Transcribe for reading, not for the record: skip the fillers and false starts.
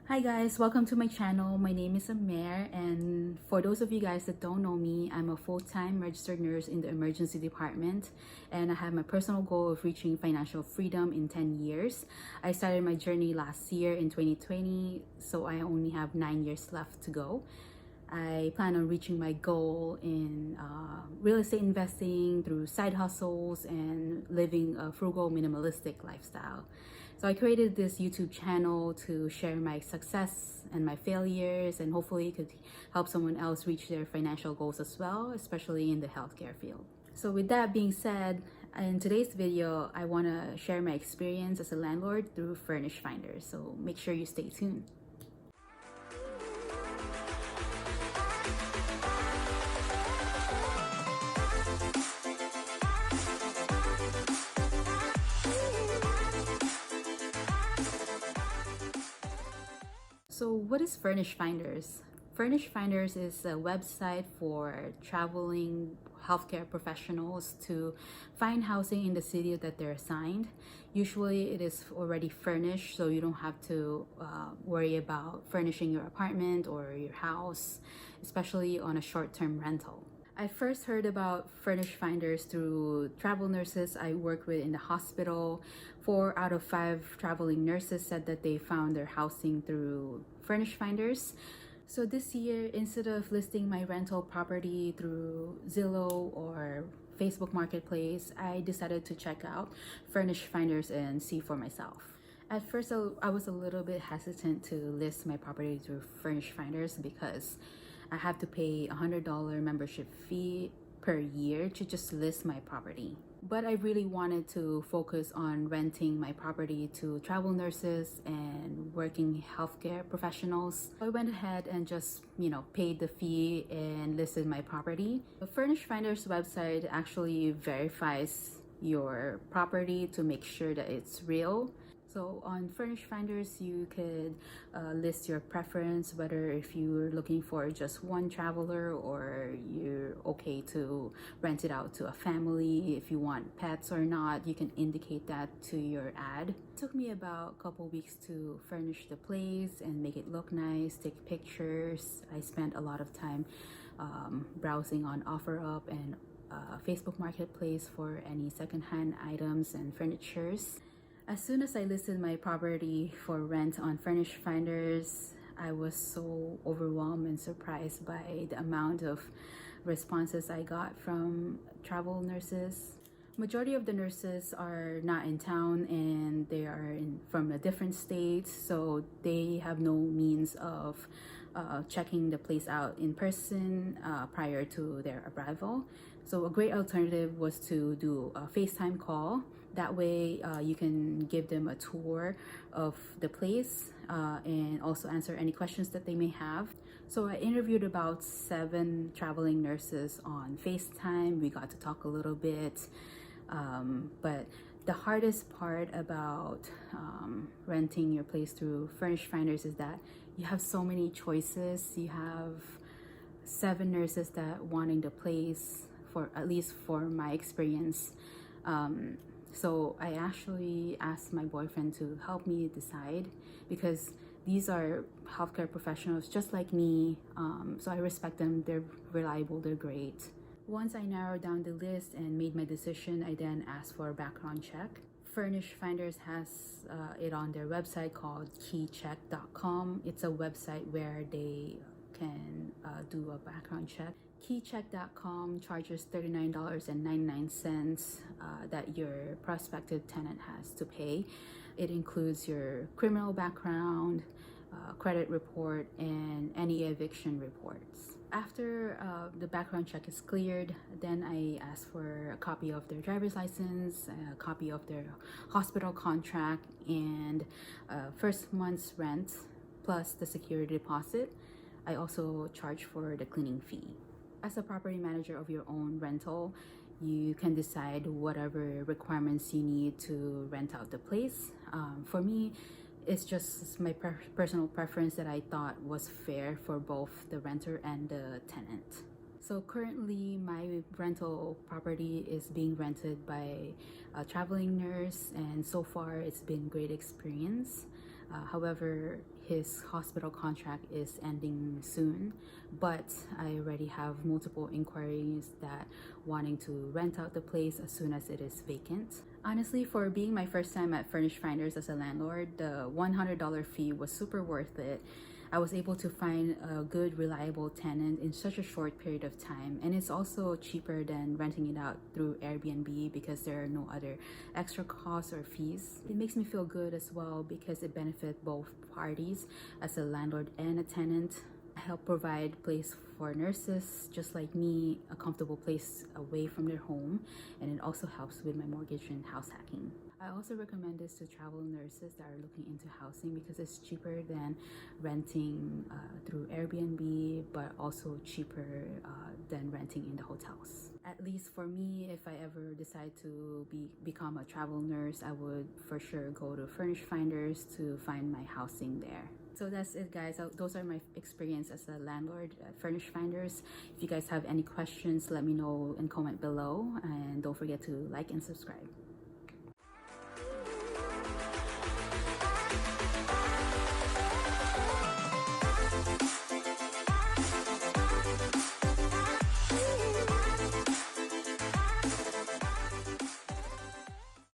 Hi guys, welcome to my channel. My name is Amer, and for those of you guys that don't know me, I'm a full-time registered nurse in the emergency department, and I have my personal goal of reaching financial freedom in 10 years. I started my journey last year in 2020, so I only have 9 years left to go. I plan on reaching my goal in real estate investing through side hustles and living a frugal, minimalistic lifestyle. So I created this YouTube channel to share my success and my failures, and hopefully it could help someone else reach their financial goals as well, especially in the healthcare field. So with that being said, in today's video, I want to share my experience as a landlord through Furnished Finders. So make sure you stay tuned. So what is Furnished Finders? Furnished Finders is a website for traveling healthcare professionals to find housing in the city that they're assigned. Usually it is already furnished, so you don't have to worry about furnishing your apartment or your house, especially on a short-term rental. I first heard about Furnished Finders through travel nurses I work with in the hospital. 4 out of 5 traveling nurses said that they found their housing through Furnished Finders. So this year, instead of listing my rental property through Zillow or Facebook Marketplace, I decided to check out Furnished Finders and see for myself. At first, I was a little bit hesitant to list my property through Furnished Finders because I have to pay $100 membership fee per year to just list my property. But I really wanted to focus on renting my property to travel nurses and working healthcare professionals. I went ahead and just, paid the fee and listed my property. The Furnished Finders website actually verifies your property to make sure that it's real. So on Furnished Finders, you could list your preference, whether if you're looking for just one traveler or you're okay to rent it out to a family. If you want pets or not, you can indicate that to your ad. It took me about a couple weeks to furnish the place and make it look nice, take pictures. I spent a lot of time browsing on OfferUp and Facebook Marketplace for any secondhand items and furnitures. As soon as I listed my property for rent on Furnished Finders, I was so overwhelmed and surprised by the amount of responses I got from travel nurses. Majority of the nurses are not in town and they are from a different state, so they have no means of checking the place out in person prior to their arrival. So a great alternative was to do a FaceTime call. That way you can give them a tour of the place and also answer any questions that they may have. So I interviewed about 7 traveling nurses on FaceTime. We got to talk a little bit. But the hardest part about renting your place through Furnished Finders is that you have so many choices. You have 7 nurses that wanting the place, for at least for my experience. So I actually asked my boyfriend to help me decide because these are healthcare professionals just like me. So I respect them. They're reliable. They're great. Once I narrowed down the list and made my decision, I then asked for a background check. Furnished Finders has it on their website called keycheck.com. It's a website where they can do a background check. Keycheck.com charges $39.99 that your prospective tenant has to pay. It includes your criminal background, credit report, and any eviction reports. After the background check is cleared, then I ask for a copy of their driver's license, a copy of their hospital contract, and first month's rent plus the security deposit. I also charge for the cleaning fee. As a property manager of your own rental, you can decide whatever requirements you need to rent out the place. For me, it's just my personal preference that I thought was fair for both the renter and the tenant. So currently my rental property is being rented by a traveling nurse, and so far it's been great experience. However, his hospital contract is ending soon, but I already have multiple inquiries that wanting to rent out the place as soon as it is vacant. Honestly, for being my first time at Furnished Finders as a landlord, the $100 fee was super worth it. I was able to find a good, reliable tenant in such a short period of time, and it's also cheaper than renting it out through Airbnb because there are no other extra costs or fees. It makes me feel good as well because it benefits both parties as a landlord and a tenant. I help provide place for nurses just like me, a comfortable place away from their home, and it also helps with my mortgage and house hacking. I also recommend this to travel nurses that are looking into housing because it's cheaper than renting through Airbnb, but also cheaper than renting in the hotels. At least for me, if I ever decide to become a travel nurse, I would for sure go to Furnished Finders to find my housing there. So that's it, guys. Those are my experience as a landlord at Furnished Finders. If you guys have any questions, let me know and comment below, and don't forget to like and subscribe.